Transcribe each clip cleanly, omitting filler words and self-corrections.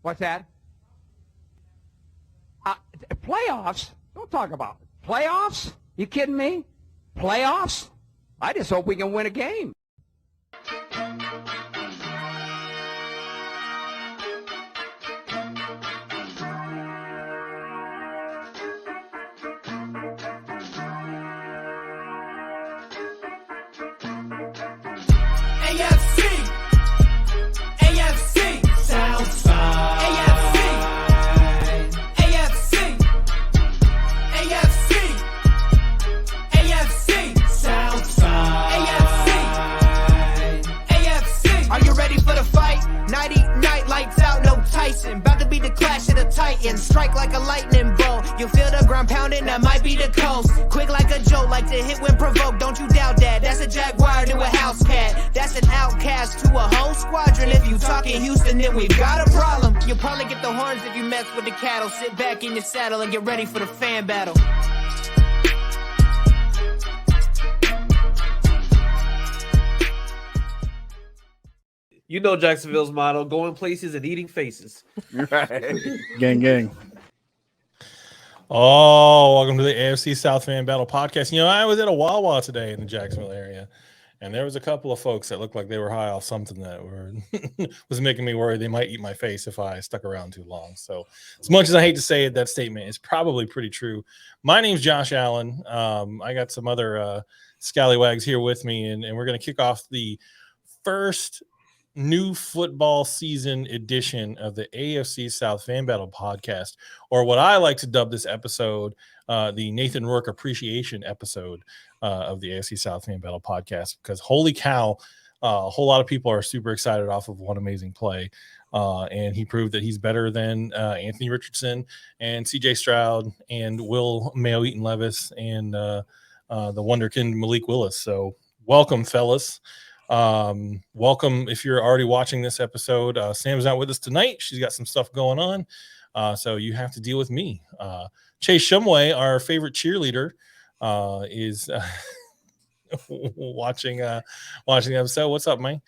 What's that? Playoffs? Don't talk about it. Playoffs? You kidding me? Playoffs? I just hope we can win a game. Strike like a lightning bolt. You feel the ground pounding, that might be the coast. Quick like a joke, like to hit when provoked. Don't you doubt that. That's a jaguar to a house cat. That's an outcast to a whole squadron. If you talking Houston, then we've got a problem. You'll probably get the horns if you mess with the cattle. Sit back in your saddle and get ready for the fan battle. You know Jacksonville's motto: going places and eating faces. Right. Gang. Oh, welcome to the AFC South Fan Battle Podcast. You know, I was at a Wawa today in the Jacksonville area, and there was a couple of folks that looked like they were high off something that were was making me worry they might eat my face if I stuck around too long. So, as much as I hate to say it, that statement is probably pretty true. My name's Josh Allen. I got some other scallywags here with me, and we're going to kick off the first new football season edition of the AFC South Fan Battle Podcast, or what I like to dub this episode, the Nathan Rourke Appreciation episode of the AFC South Fan Battle Podcast, because holy cow, a whole lot of people are super excited off of one amazing play, and he proved that he's better than Anthony Richardson and CJ Stroud and Will Mayo Eaton Levis and the wonderkind Malik Willis. So welcome, fellas. Welcome if you're already watching this episode. Sam's not with us tonight. She's got some stuff going on, so you have to deal with me. Chase Shumway, our favorite cheerleader, is watching the episode. What's up, man?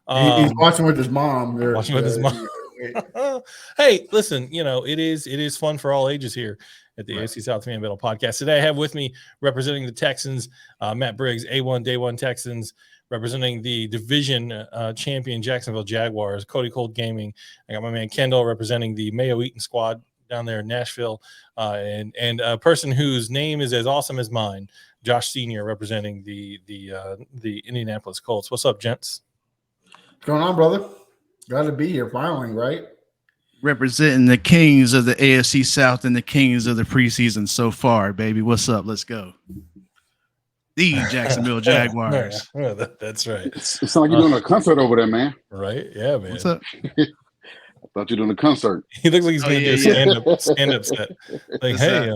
He's watching with his mom. Watching with his mom. Hey, listen, you know, it is fun for all ages here at the AFC South Fan Battle Podcast. Today I have with me, representing the Texans, Matt Briggs, A1 Day One Texans. Representing the division champion Jacksonville Jaguars, Cody Cold Gaming. I got my man Kendall representing the Mayo Eaton squad down there in Nashville, and a person whose name is as awesome as mine, Josh Senior, representing the Indianapolis Colts. What's up, gents? What's going on, brother? Glad to be here finally, right? Representing the kings of the AFC South and the kings of the preseason so far, baby. What's up? Let's go. The Jacksonville Jaguars. That's right. It sounds like you're doing a concert over there, man. Right? Yeah, man. What's up? I thought you were doing a concert. He looks like he's going to do a stand-up set. Like, hey,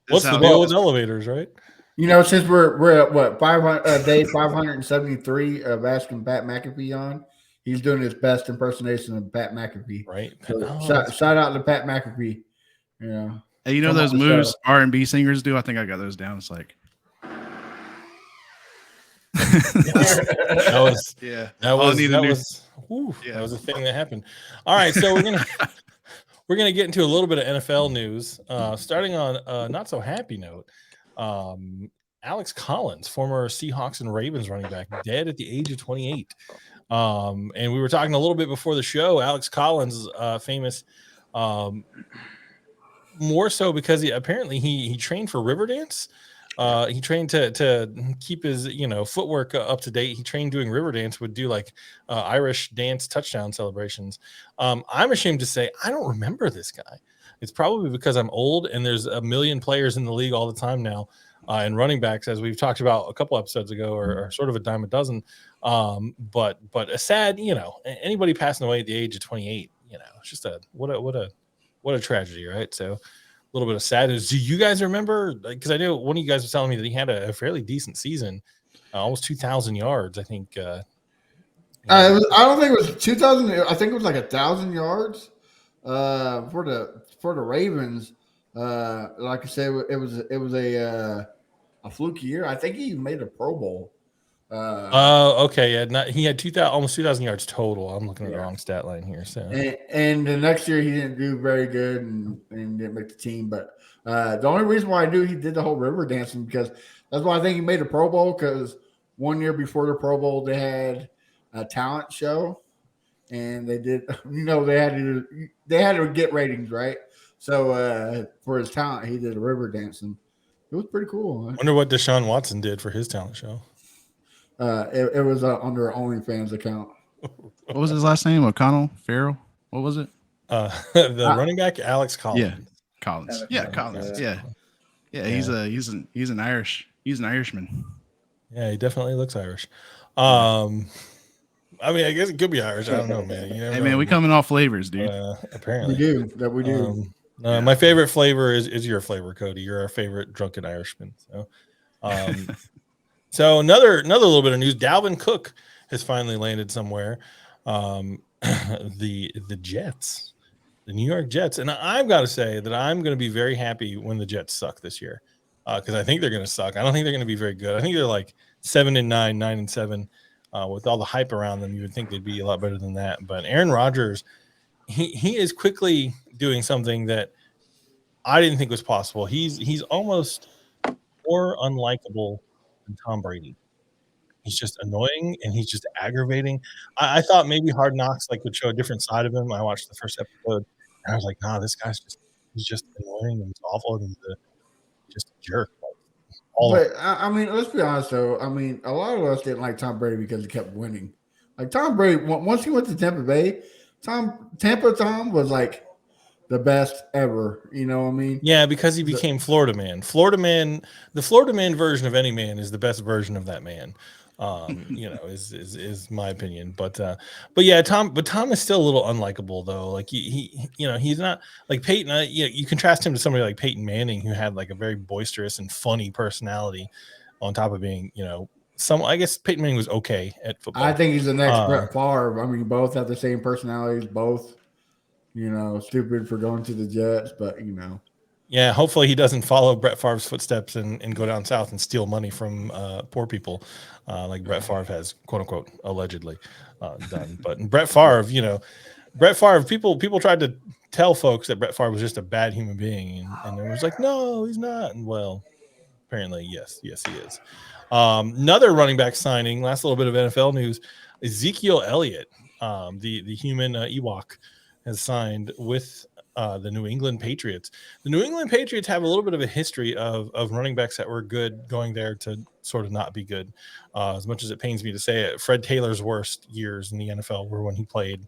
what's the deal with elevators, right? You know, since we're at what 500 day 573 of asking Pat McAfee on, he's doing his best impersonation of Pat McAfee. Right. So shout out to Pat McAfee. Yeah. Hey, you know those moves R&B singers do? I think I got those down. It's like that was a thing that happened. All right, so we're gonna get into a little bit of NFL news, starting on a not so happy note. Alex Collins, former Seahawks and Ravens running back, dead at the age of 28. And we were talking a little bit before the show. Alex Collins, famous, more so because he trained for Riverdance. He trained to keep his footwork up to date. He trained doing Riverdance, would do like Irish dance touchdown celebrations. I'm ashamed to say I don't remember this guy. It's probably because I'm old and there's a million players in the league all the time now, and running backs, as we've talked about a couple episodes ago, are sort of a dime a dozen. But a sad, anybody passing away at the age of 28, it's just what a tragedy, right? So a little bit of sadness. Do you guys remember? Because I know one of you guys was telling me that he had a fairly decent season, almost 2,000 yards. I think. I don't think it was 2,000. I think it was like 1,000 yards for the Ravens. Like I said, it was a fluke year. I think he made a Pro Bowl. Okay, yeah. He had 2,000, almost 2,000 yards total. I'm looking at the Yeah. wrong stat line here. So And the next year he didn't do very good and didn't make the team. But the only reason why I knew he did the whole river dancing because that's why I think he made the Pro Bowl because 1 year before the Pro Bowl they had a talent show and they did they had to get ratings, right? So for his talent he did a river dancing. It was pretty cool. wonder what Deshaun Watson did for his talent show. It was under an OnlyFans account. What was his last name? O'Connell? Farrell? What was it? The running back Alex Collins. Yeah, Collins. Yeah, Collins. Yeah. He's an Irishman. Yeah, he definitely looks Irish. I mean, I guess it could be Irish. I don't know, man. Hey, man, we coming off flavors, dude. Apparently, we do. My favorite flavor is your flavor, Cody. You're our favorite drunken Irishman. So, so another little bit of news. Dalvin Cook has finally landed somewhere. The Jets, the New York Jets, and I've got to say that I'm going to be very happy when the Jets suck this year because I think they're going to suck. I don't think they're going to be very good. I think they're like 7-9, 9-7. With all the hype around them, you would think they'd be a lot better than that. But Aaron Rodgers, he is quickly doing something that I didn't think was possible. He's almost more unlikable than Tom Brady. He's just annoying and he's just aggravating. I thought maybe Hard Knocks would show a different side of him. I watched the first episode and I was like, nah, this guy's he's just annoying and he's awful and he's just a jerk. But I mean, let's be honest though. I mean, a lot of us didn't like Tom Brady because he kept winning. Like Tom Brady, once he went to Tampa Bay, Tom was like the best ever. You know what I mean? Yeah, because he became Florida man. The Florida man version of any man is the best version of that man. Is my opinion. But yeah, Tom is still a little unlikable though. Like he's not like Peyton. You contrast him to somebody like Peyton Manning, who had like a very boisterous and funny personality, on top of being I guess Peyton Manning was okay at football. I think he's the next Brett Favre. I mean, both have the same personalities. Both, stupid for going to the Jets, but Yeah, hopefully he doesn't follow Brett Favre's footsteps and go down south and steal money from poor people like Brett Favre has, quote unquote, allegedly done. But Brett Favre, people tried to tell folks that Brett Favre was just a bad human being, and it was like, no, he's not. And well, apparently, yes, he is. Another running back signing. Last little bit of NFL news: Ezekiel Elliott, the human Ewok, has signed with the New England Patriots. The New England Patriots have a little bit of a history of running backs that were good going there to sort of not be good. As much as it pains me to say it, Fred Taylor's worst years in the NFL were when he played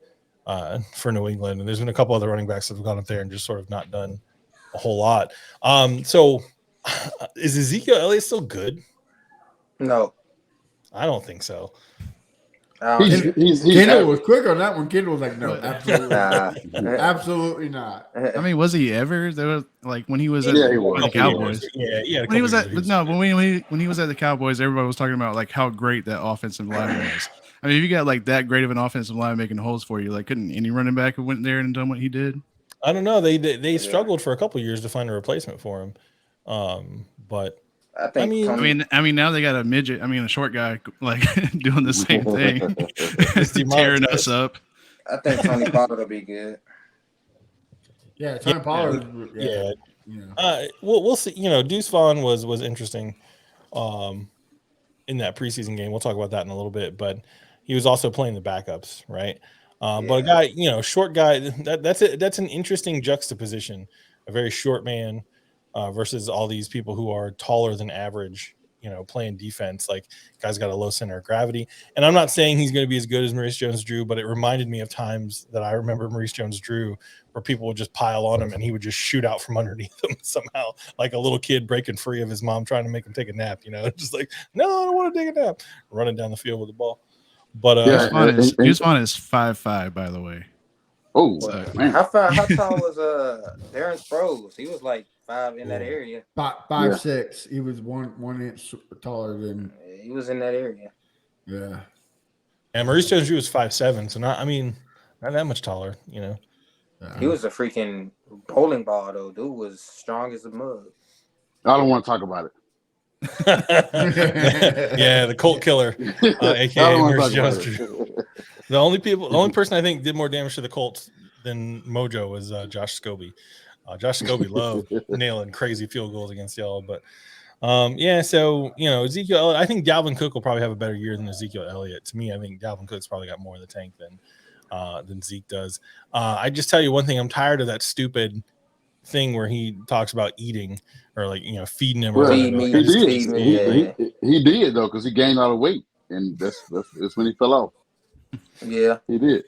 for New England. And there's been a couple other running backs that have gone up there and just sort of not done a whole lot. So is Ezekiel Elliott still good? No. I don't think so. Kendall was quick on that one. Kendall was like, "No, absolutely not." I mean, was he ever? There was when he was at the Cowboys. Yeah. When he was at when he was at the Cowboys, everybody was talking about how great that offensive lineman was. I mean, if you got that great of an offensive line making holes for you, couldn't any running back have went there and done what he did? I don't know. They struggled for a couple years to find a replacement for him, but. I mean, now they got a short guy doing the same thing, tearing us up. I think Tony Pollard will be good. Yeah, Tony Pollard. Yeah. We'll see. Deuce Vaughn was interesting, in that preseason game. We'll talk about that in a little bit, but he was also playing the backups, right? But a guy, short guy. That's an interesting juxtaposition. A very short man. Versus all these people who are taller than average, playing defense. Guy's got a low center of gravity. And I'm not saying he's going to be as good as Maurice Jones-Drew, but it reminded me of times that I remember Maurice Jones-Drew where people would just pile on him and he would just shoot out from underneath them somehow, like a little kid breaking free of his mom trying to make him take a nap, just like, no, I don't want to take a nap, running down the field with the ball. But Deuce Vaughn is 5'5", by the way. Oh, man. How tall was Darren Sproles? He was 5 in that area. 5'6". He was one inch taller than. He was in that area. Yeah. And Maurice Jones-Drew was 5'7", so not that much taller, He was a freaking bowling ball though. Dude was strong as a mug. I don't want to talk about it. Yeah, the Colt Killer, aka Mercy Jones. The only person I think did more damage to the Colts than Mojo was Josh Scobie. Josh Scobie loved nailing crazy field goals against y'all, but yeah. So Ezekiel Elliott, I think Dalvin Cook will probably have a better year than Ezekiel Elliott. To me, I think Dalvin Cook's probably got more in the tank than Zeke does. I just tell you one thing: I'm tired of that stupid thing where he talks about eating or feeding him. Well, or Feed me, I just just feed can't me. stand it. he did though, because he gained all the weight, and that's when he fell off. Yeah. He did.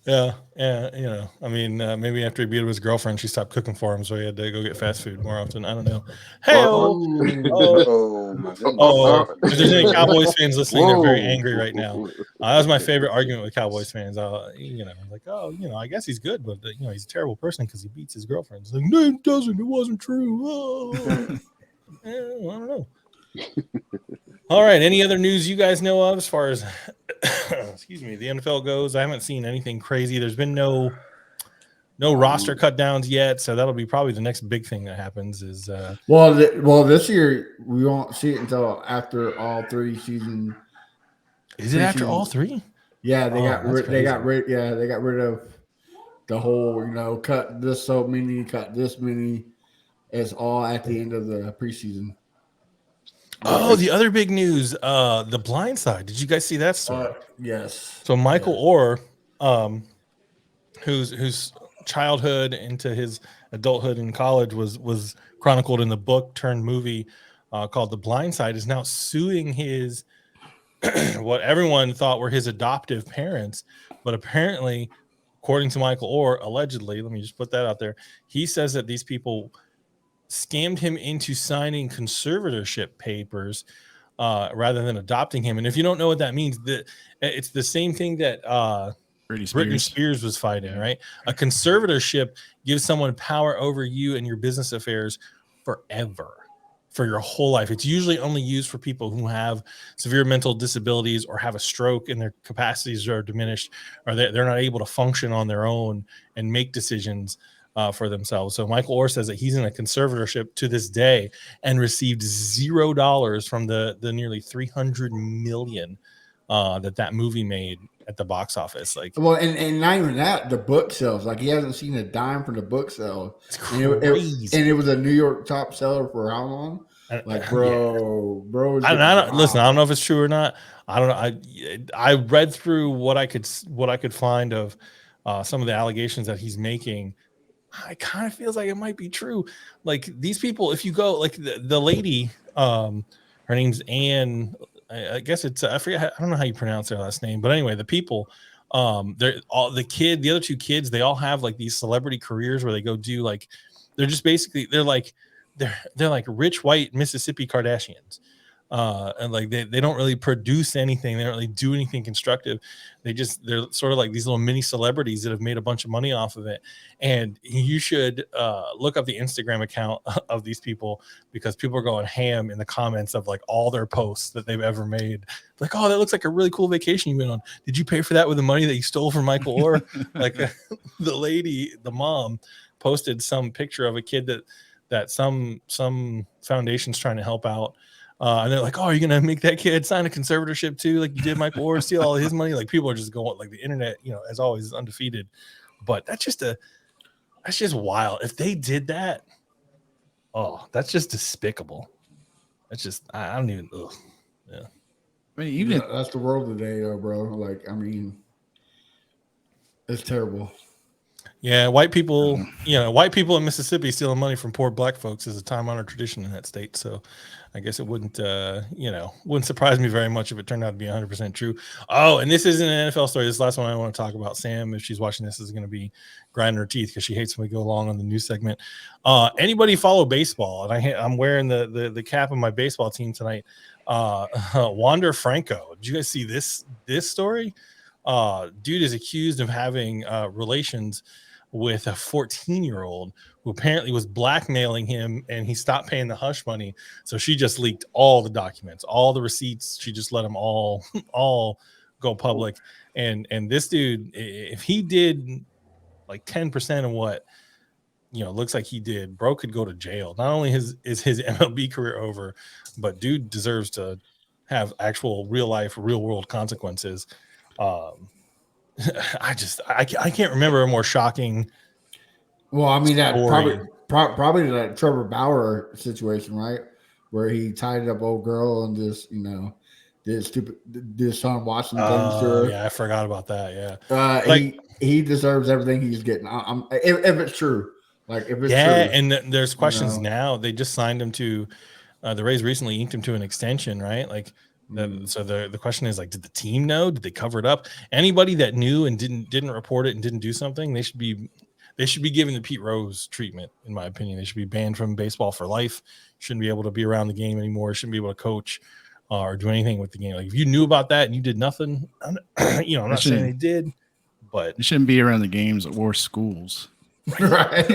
Yeah. I mean, maybe after he beat up his girlfriend, she stopped cooking for him, so he had to go get fast food more often. I don't know. Hey, Oh my goodness. if there's any Cowboys fans listening, they're very angry right now. That was my favorite argument with Cowboys fans. Like, I guess he's good, but he's a terrible person because he beats his girlfriend. It's like, no, it doesn't. It wasn't true. Oh. I don't know. All right. Any other news you guys know of as far as excuse me, the NFL goes? I haven't seen anything crazy. There's been no roster cut downs yet, so that'll be probably the next big thing that happens. Is well, this year we won't see it until after all 3 seasons. Is it after all 3? Yeah, they got rid of the whole cut this so many, cut this many. It's all at the end of the preseason. Oh, the other big news, The Blind Side. Did you guys see that story? Yes. So Michael Orr, whose childhood into his adulthood in college was chronicled in the book turned movie called The Blind Side, is now suing his what everyone thought were his adoptive parents, but apparently, according to Michael Orr, allegedly, let me just put that out there, he says that these people scammed him into signing conservatorship papers rather than adopting him. And if you don't know what that means, it's the same thing that Britney Spears was fighting, right? A conservatorship gives someone power over you and your business affairs forever, for your whole life. It's usually only used for people who have severe mental disabilities or have a stroke and their capacities are diminished, or they're not able to function on their own and make decisions for themselves. So Michael Orr says that he's in a conservatorship to this day and received $0 from the nearly $300 million that movie made at the box office. Like, well, and not even that, the book sales. Like, he hasn't seen a dime from the book sale. It's crazy. And it was a New York top seller for how long? Like, bro. I don't listen. I don't know if it's true or not. I don't know. I read through what I could find of some of the allegations that he's making. It kind of feels like it might be true. Like, these people, if you go, like the lady, her name's Anne. I guess it's I forget. I don't know how you pronounce their last name, but anyway, the people, they're all the other 2 kids. They all have like these celebrity careers where they go do like, they're just basically they're like rich white Mississippi Kardashians. And like they don't really produce anything. They don't really do anything constructive. They're sort of like these little mini celebrities that have made a bunch of money off of it. And you should look up the Instagram account of these people, because people are going ham in the comments of like all their posts that they've ever made. Like, oh, that looks like a really cool vacation you went on. Did you pay for that with the money that you stole from Michael Orr? Like the mom posted some picture of a kid that some foundation's trying to help out. And they're like, oh, are you going to make that kid sign a conservatorship too? Like you did Michael Orr, steal all his money? Like, people are just going, like, the internet, as always, is undefeated. But that's just wild. If they did that, that's just despicable. That's just, I don't even, yeah. I mean, even that's the world today, bro. Like, I mean, it's terrible. Yeah, white people in Mississippi stealing money from poor black folks is a time-honored tradition in that state. So I guess it wouldn't surprise me very much if it turned out to be 100% true. Oh, and this isn't an NFL story. This last one I want to talk about. Sam, if she's watching this, is going to be grinding her teeth because she hates when we go along on the news segment. Anybody follow baseball? And I'm wearing the cap of my baseball team tonight. Wander Franco. Did you guys see this story? Dude is accused of having relations with a 14-year-old who apparently was blackmailing him, and he stopped paying the hush money. So she just leaked all the documents, all the receipts. She just let them all go public. And this dude, if he did like 10% of what looks like he did, bro could go to jail. Not only is his MLB career over, but dude deserves to have actual real life, real world consequences. I can't remember a more shocking. Well, I mean that story. probably that Trevor Bauer situation, right? Where he tied up old girl and did Sean Watson things to her. Yeah, I forgot about that. Yeah. He deserves everything he's getting. If it's true, like if it's yeah, true, and there's questions now. They just signed him to the Rays recently inked him to an extension, right? Like so the question is, like, did the team know? Did they cover it up? Anybody that knew and didn't report it and didn't do something, they should be given the Pete Rose treatment, in my opinion. They should be banned from baseball for life. Shouldn't be able to be around the game anymore. Shouldn't be able to coach or do anything with the game. Like, if you knew about that and you did nothing, I'm not saying they did, but you shouldn't be around the games or schools. right?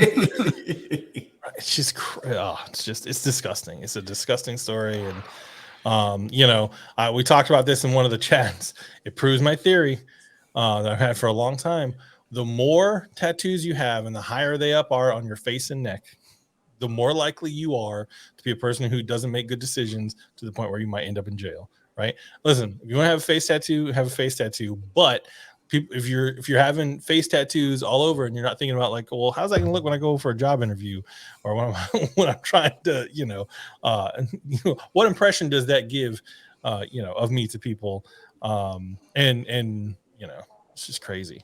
It's just it's disgusting. It's a disgusting story. And we talked about this in one of the chats. It proves my theory that I've had for a long time. The more tattoos you have and the higher they up are on your face and neck, the more likely you are to be a person who doesn't make good decisions to the point where you might end up in jail, right? Listen, if you want to have a face tattoo, have a face tattoo. But people, if you're having face tattoos all over and you're not thinking about, like, well, how's that going to look when I go for a job interview, or when I'm trying to, what impression does that give, of me to people? It's just crazy.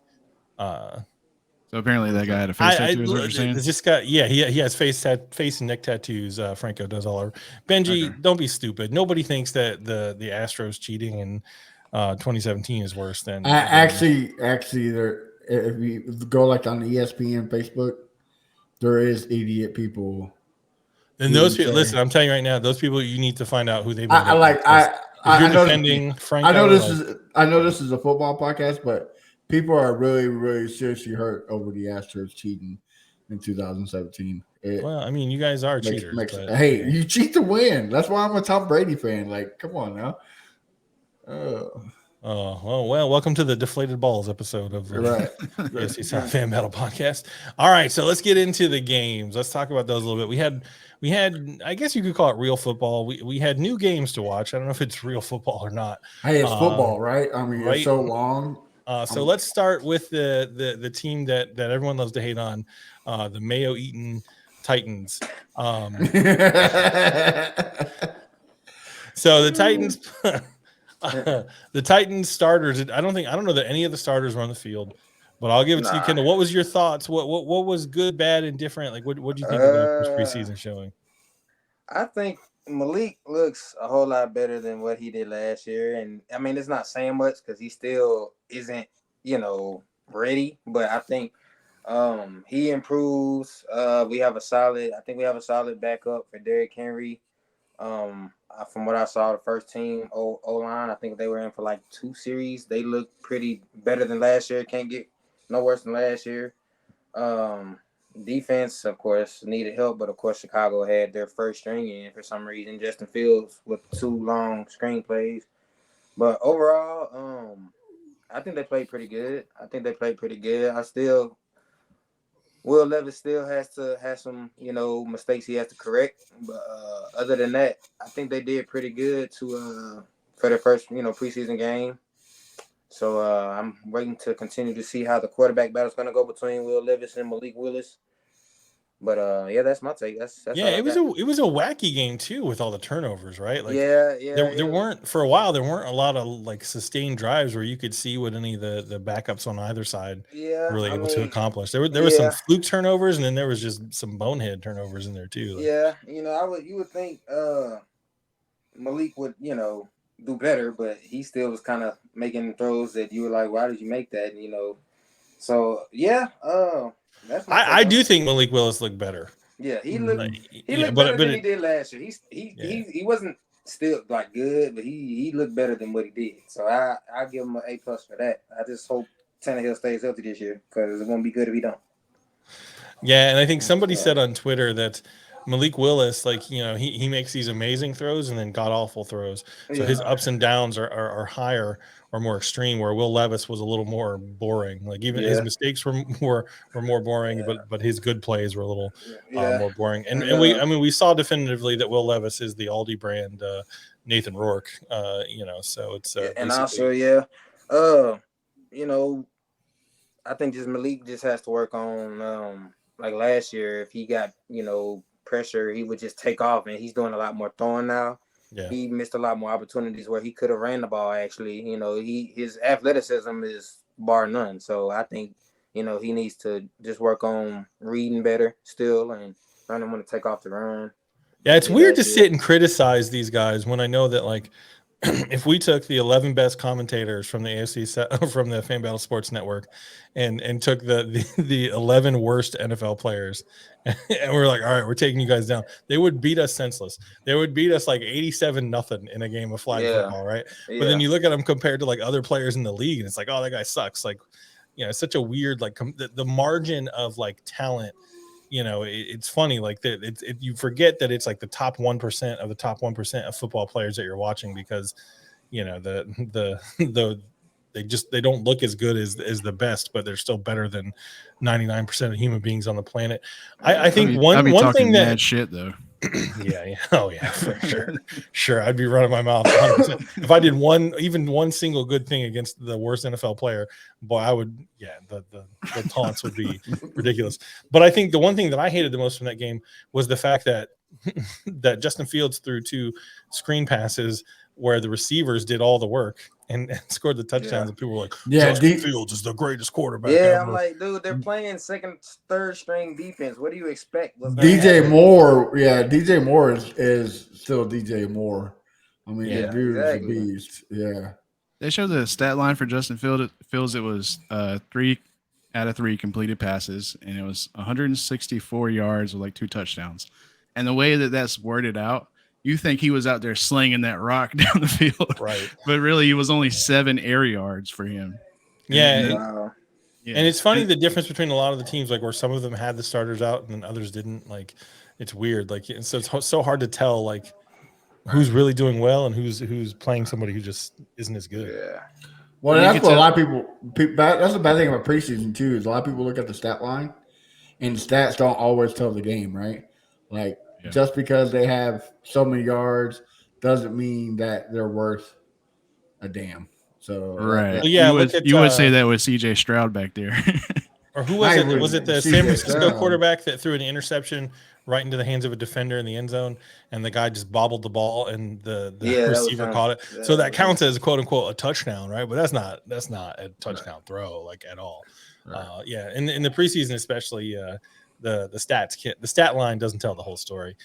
So apparently that guy had a face tattoo. Is what you're saying? This guy, yeah, he has face and neck tattoos. Franco does all our. Benji, Okay. Don't be stupid. Nobody thinks that the Astros cheating in 2017 is worse than Actually, there. If you go like on the ESPN Facebook, there is idiot people. And those people, listen, I'm telling you right now, those people, you need to find out who they've been. I know Franco, I know this is a football podcast, but people are really, really seriously hurt over the Astros cheating in 2017. Well, I mean, you guys are cheaters. Hey, you cheat to win. That's why I'm a Tom Brady fan. Like, come on now. Well, welcome to the Deflated Balls episode of the AFC South Fan Battle Podcast. All right, so let's get into the games. Let's talk about those a little bit. We had, I guess you could call it real football. We had new games to watch. I don't know if it's real football or not. Hey, it's football, right? I mean, right? It's so long. So let's start with the team that everyone loves to hate on, the Mayo-Eaton Titans. So the Titans. The Titans starters. I don't know that any of the starters were on the field, but I'll give it to you, Kendall. What was your thoughts? What was good, bad, and different? Like, what do you think about this preseason showing? I think Malik looks a whole lot better than what he did last year, and I mean, it's not saying much because he still isn't, ready. But I think he improves. We have a solid backup for Derrick Henry. From what I saw, the first team O-line, I think they were in for like 2 series. They look pretty better than last year. Can't get no worse than last year. Defense, of course, needed help, but of course Chicago had their first string in for some reason. Justin Fields with 2 long screenplays. But overall, I think they played pretty good. Will Levis still has some, mistakes he has to correct. But other than that, I think they did pretty good for their first, preseason game. So I'm waiting to continue to see how the quarterback battle is going to go between Will Levis and Malik Willis. But that's my take. That's it was a wacky game too, with all the turnovers, right? Like, there weren't, for a while, there weren't a lot of like sustained drives where you could see what any of the backups on either side were really able to accomplish. There was some fluke turnovers, and then there was just some bonehead turnovers in there too. Like, you would think Malik would do better, but he still was kind of making throws that you were like, why did you make that? So I do think Malik Willis looked better. Yeah, he looked better than he did last year. He wasn't still like good, but he looked better than what he did. So I give him an A+ for that. I just hope Tannehill stays healthy this year because it won't be good if he don't. Yeah, and I think somebody said on Twitter that Malik Willis, like, he makes these amazing throws and then god awful throws. So his Yeah. ups and downs are higher or more extreme, where Will Levis was a little more boring. Like even his Yeah. mistakes were more boring, but his good plays were a little Yeah. more boring. And And, we saw definitively that Will Levis is the Aldi brand Nathan Rourke. So it's and also, basically you know, I think just Malik just has to work on like last year. If he got pressure, he would just take off, and he's doing a lot more throwing now. yeah. He missed a lot more opportunities where he could have ran the ball. Actually, his athleticism is bar none. So I think he needs to just work on reading better still and learning when to take off the run. Yeah, it's Yeah, weird to that's it. sit and criticize these guys when I know that, like, if we took the 11 best commentators from the from the Fan Battle Sports Network and took the 11 worst NFL players and we're like, all right, we're taking you guys down, they would beat us senseless. They would beat us like 87-0 in a game of flag football, right? But then you look at them compared to like other players in the league and it's like, oh, that guy sucks. Like, it's such a weird, like, the margin of like talent. It's funny, like you forget that it's like the top 1% of the top 1% of football players that you're watching, because they don't look as good as the best, but they're still better than 99% of human beings on the planet. I think one thing that shit though. yeah, oh yeah, for sure, I'd be running my mouth 100%. If I did even one single good thing against the worst NFL player, boy, I would. Yeah, the taunts would be ridiculous. But I think the one thing that I hated the most from that game was the fact that that Justin Fields threw 2 screen passes where the receivers did all the work and scored the touchdowns, and people were like, Justin Fields is the greatest quarterback ever. I'm like, dude, they're playing second, third string defense. What do you expect? DJ Moore, DJ Moore is still DJ Moore. I mean, that dude is a beast. Yeah. They showed the stat line for Justin Fields. It was 3 out of 3 completed passes, and it was 164 yards with like 2 touchdowns. And the way that that's worded out, you think he was out there slinging that rock down the field, right? But really, it was only 7 air yards for him. And it's funny the difference between a lot of the teams, like where some of them had the starters out and then others didn't. Like, it's weird. Like, so it's so hard to tell, like, who's really doing well and who's playing somebody who just isn't as good. Yeah. Well, that's what a lot of people. That's the bad thing about preseason too. Is a lot of people look at the stat line, and stats don't always tell the game, right? Like, just because they have so many yards doesn't mean that they're worth a damn. So right, you would say that with CJ Stroud back there. Or who was it? Was it the San Francisco quarterback that threw an interception right into the hands of a defender in the end zone, and the guy just bobbled the ball, and the receiver caught it? So that counts as quote unquote a touchdown, right? But that's not a touchdown throw, like, at all. Right. In the preseason especially, the stat line doesn't tell the whole story.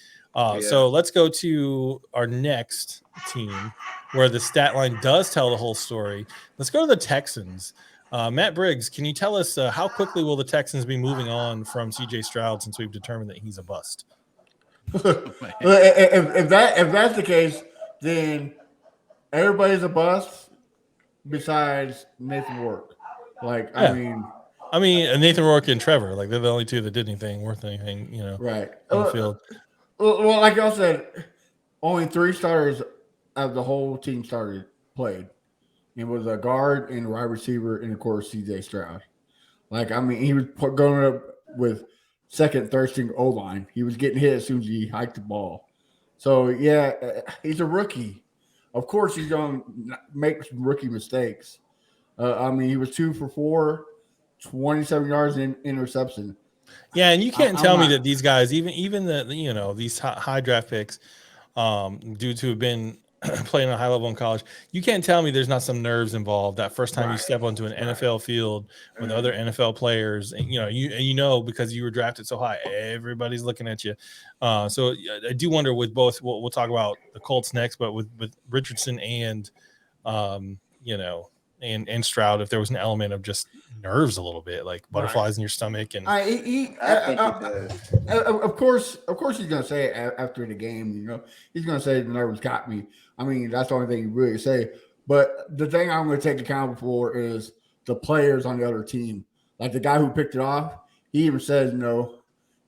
So let's go to our next team where the stat line does tell the whole story. Let's go to the Texans. Matt Briggs, can you tell us how quickly will the Texans be moving on from CJ Stroud since we've determined that he's a bust? if that's the case, then everybody's a bust besides Nathan Rourke. Like, I mean, Nathan Rourke and Trevor, like, they're the only 2 that did anything worth anything, right on the field. Well, like y'all said, only 3 starters of the whole team played. It was a guard and a wide receiver, and of course CJ Stroud. Like, I mean, he was going up with second, third string O line. He was getting hit as soon as he hiked the ball. So he's a rookie. Of course, he's going to make some rookie mistakes. I mean, he was 2 for 4, 27 yards in interception. Yeah, and you can't tell me that these guys, even these high draft picks, due to have been playing at a high level in college, you can't tell me there's not some nerves involved that first time you step onto an NFL field with other NFL players, and because you were drafted so high, everybody's looking at you. So I do wonder with both. We'll talk about the Colts next, but with Richardson and and Stroud, if there was an element of just nerves a little bit, like butterflies in your stomach. And I think he does. Of course he's going to say it after the game. He's going to say the nerves got me. I mean, that's the only thing he really say. But the thing I'm going to take account for is the players on the other team. Like the guy who picked it off, he even says,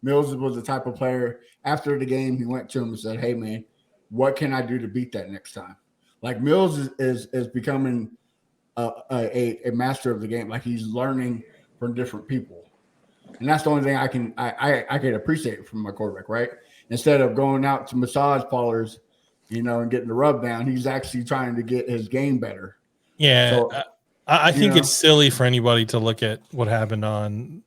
Mills was the type of player. After the game, he went to him and said, "Hey, man, what can I do to beat that next time?" Like Mills is becoming a master of the game. Like he's learning from different people, and that's the only thing I can appreciate from my quarterback. Right? Instead of going out to massage parlors, and getting the rub down, he's actually trying to get his game better. Yeah, So, I think it's silly for anybody to look at what happened on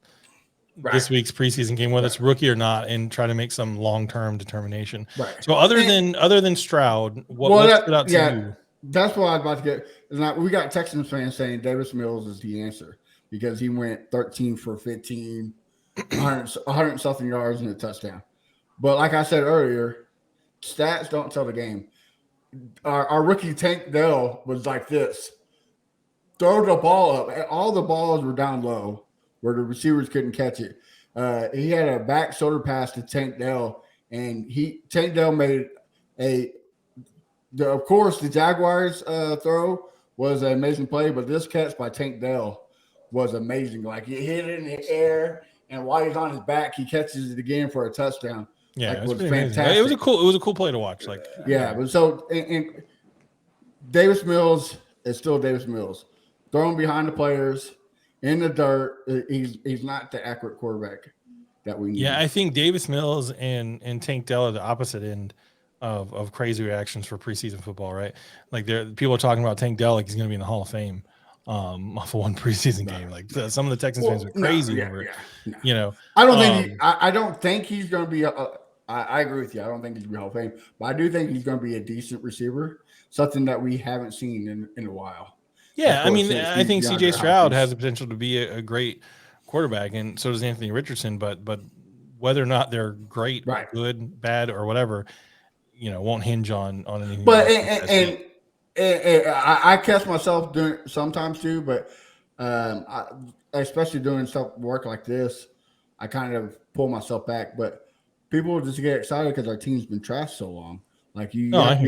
this week's preseason game, whether it's rookie or not, and try to make some long-term determination. Right. So other than Stroud, what stood out to you? That's what I was about to get. We got Texans fans saying Davis Mills is the answer because he went 13 for 15, 100 something yards and a touchdown. But like I said earlier, stats don't tell the game. Our rookie Tank Dell was like this. Throw the ball up. All the balls were down low where the receivers couldn't catch it. He had a back shoulder pass to Tank Dell, and Tank Dell made of course, the Jaguars throw was an amazing play, but this catch by Tank Dell was amazing. Like he hit it in the air, and while he's on his back, he catches it again for a touchdown. Yeah, it was fantastic. fantastic. It was a cool play to watch. Like but so and Davis Mills is still Davis Mills, throwing behind the players in the dirt. He's not the accurate quarterback that we need. Yeah, I think Davis Mills and Tank Dell are the opposite end of crazy reactions for preseason football, right? Like people are talking about Tank Dell like he's going to be in the Hall of Fame off of one preseason game. Like some of the Texans fans are crazy over it. No. I don't think he's going to be. I agree with you. I don't think he's going to be Hall of Fame, but I do think he's going to be a decent receiver, something that we haven't seen in a while. Yeah, I mean, I think CJ Stroud has the potential to be a great quarterback, and so does Anthony Richardson. But whether or not they're great, good, bad, or whatever, won't hinge on anything. But I catch myself doing sometimes too. But especially doing work like this, I kind of pull myself back. But people just get excited because our team's been trashed so long. Like you have to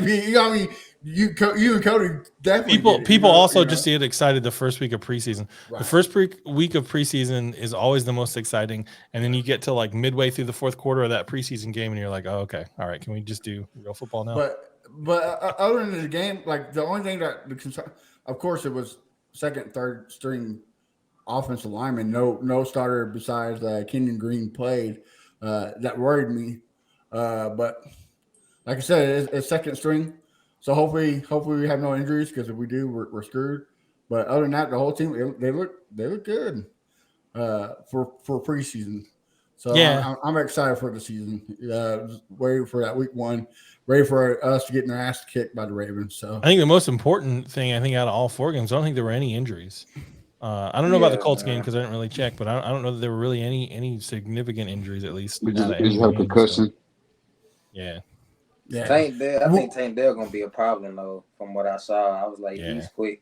be. I mean, you and Cody definitely. People also just get excited the first week of preseason. Right. The first week of preseason is always the most exciting, and then you get to like midway through the fourth quarter of that preseason game, and you're like, oh, okay, all right, can we just do real football now? But other than the game, like the only thing that of course, it was second, third string offensive lineman. No starter besides Kenyon Green played. That worried me, but. Like I said, it's second string, so hopefully we have no injuries because if we do, we're screwed. But other than that, the whole team they look good for preseason. So yeah, I'm excited for the season. Ready for that week one, ready for us to get our ass kicked by the Ravens. So I think the most important thing out of all four games, I don't think there were any injuries. I don't know about the Colts game because I didn't really check, but I don't know that there were really any significant injuries at least. We just have concussion. So. Yeah. Yeah. I think Tank Dell gonna be a problem though. From what I saw, I was like, he's quick.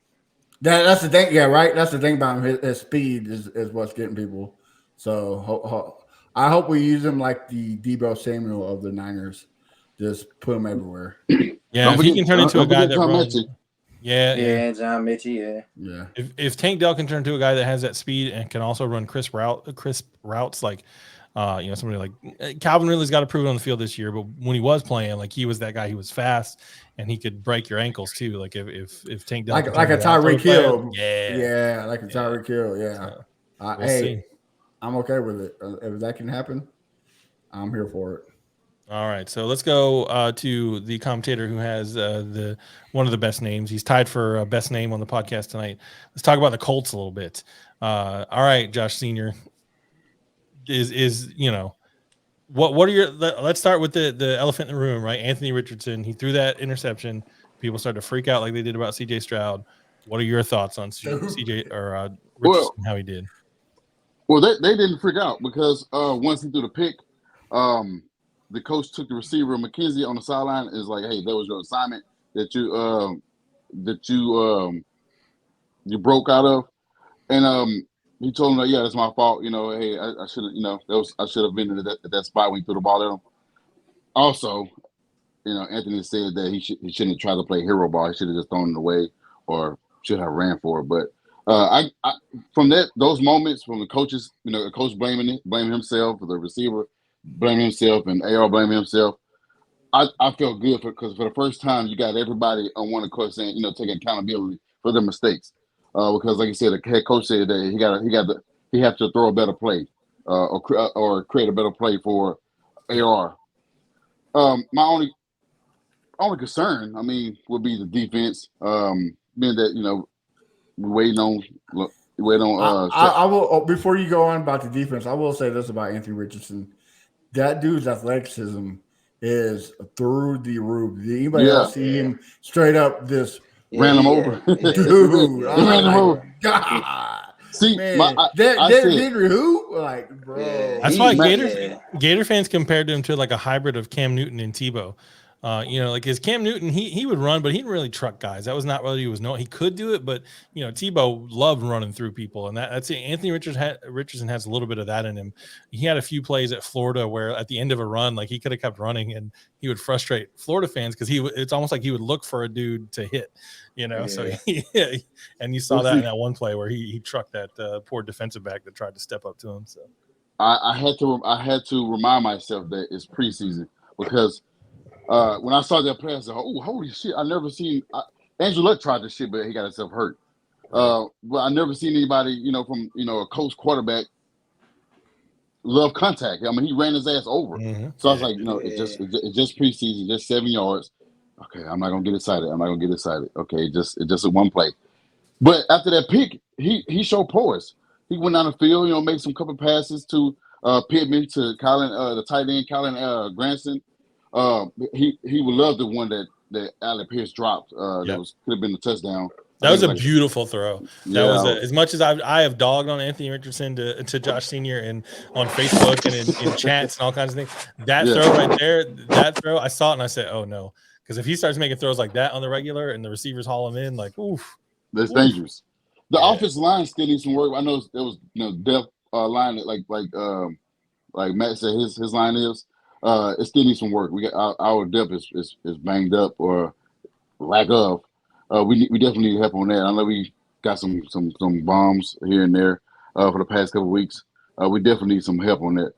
That's the thing. Yeah, right. That's the thing about him. His speed is what's getting people. So I hope we use him like the Deebo Samuel of the Niners. Just put him everywhere. Yeah, if he can turn into a guy that runs. Yeah, John Mitchell. Yeah. If Tank Dell can turn into a guy that has that speed and can also run crisp routes like. Somebody like Calvin Ridley's got to prove it on the field this year, but when he was playing, like he was that guy. He was fast and he could break your ankles too. Like if Tank Dell like a Tyreek Hill, like a Tyreek Hill, So, we'll I'm okay with it. If that can happen, I'm here for it. All right, so let's go to the commentator who has one of the best names. He's tied for best name on the podcast tonight. Let's talk about the Colts a little bit. All right, Josh Senior. What are your let's start with the elephant in the room, right? Anthony Richardson, he threw that interception. People started to freak out like they did about CJ Stroud. What are your thoughts on CJ or Richardson, how he did? Well, they didn't freak out because once he threw the pick, the coach took the receiver McKenzie on the sideline is like, hey, that was your assignment that you broke out of. And he told him that, yeah, that's my fault. Hey, I should have, I should have been at that spot when he threw the ball at him. Also, Anthony said that he shouldn't have tried to play hero ball. He should have just thrown it away or should have ran for it. But I from those moments from the coaches, the coach blaming himself, the receiver blaming himself, and AR blaming himself. I felt good because for the first time you got everybody on one accord saying, taking accountability for their mistakes. Because like you said, the head coach said that he had to throw a better play, or create a better play for AR. My only concern, would be the defense. Being that we're waiting on. I will before you go on about the defense. I will say this about Anthony Richardson: that dude's athleticism is through the roof. Did anybody else see him straight up this ran him over? Dude, He ran him over. God. See, Man, I Derrick said, Henry, who? Like, bro. That's why Gator fans compared him to like a hybrid of Cam Newton and Tebow. His Cam Newton, he would run, but he didn't really truck guys. That was not really he could do it, but Tebow loved running through people, and that's it. Anthony Richardson has a little bit of that in him. He had a few plays at Florida where at the end of a run, like he could have kept running, and he would frustrate Florida fans because it's almost like he would look for a dude to hit, So and you saw that in that one play where he trucked that poor defensive back that tried to step up to him. So I had to remind myself that it's preseason because. When I saw that play, I said, "Oh, holy shit! I never seen Andrew Luck tried this shit, but he got himself hurt. But I never seen anybody, from a coach quarterback love contact. He ran his ass over. Mm-hmm. So I was like, it's just preseason, just 7 yards. Okay, I'm not gonna get excited. Okay, it's just a one play. But after that pick, he showed poise. He went down the field, made some couple passes to Pittman, to Colin, the tight end, Colin Granson. He would love the one that Alec Pierce dropped. That could have been a touchdown. That was a beautiful throw. That was as much as I have dogged on Anthony Richardson to Josh Senior and on Facebook and in chats and all kinds of things. That throw right there, I saw it and I said, "Oh no," because if he starts making throws like that on the regular and the receivers haul him in, like oof, that's dangerous. The offensive line still needs some work. I know there was depth line like Matt said his line is. It still needs some work. We got our depth is banged up or lack of. We definitely need help on that. I know we got some bombs here and there for the past couple of weeks. We definitely need some help on that.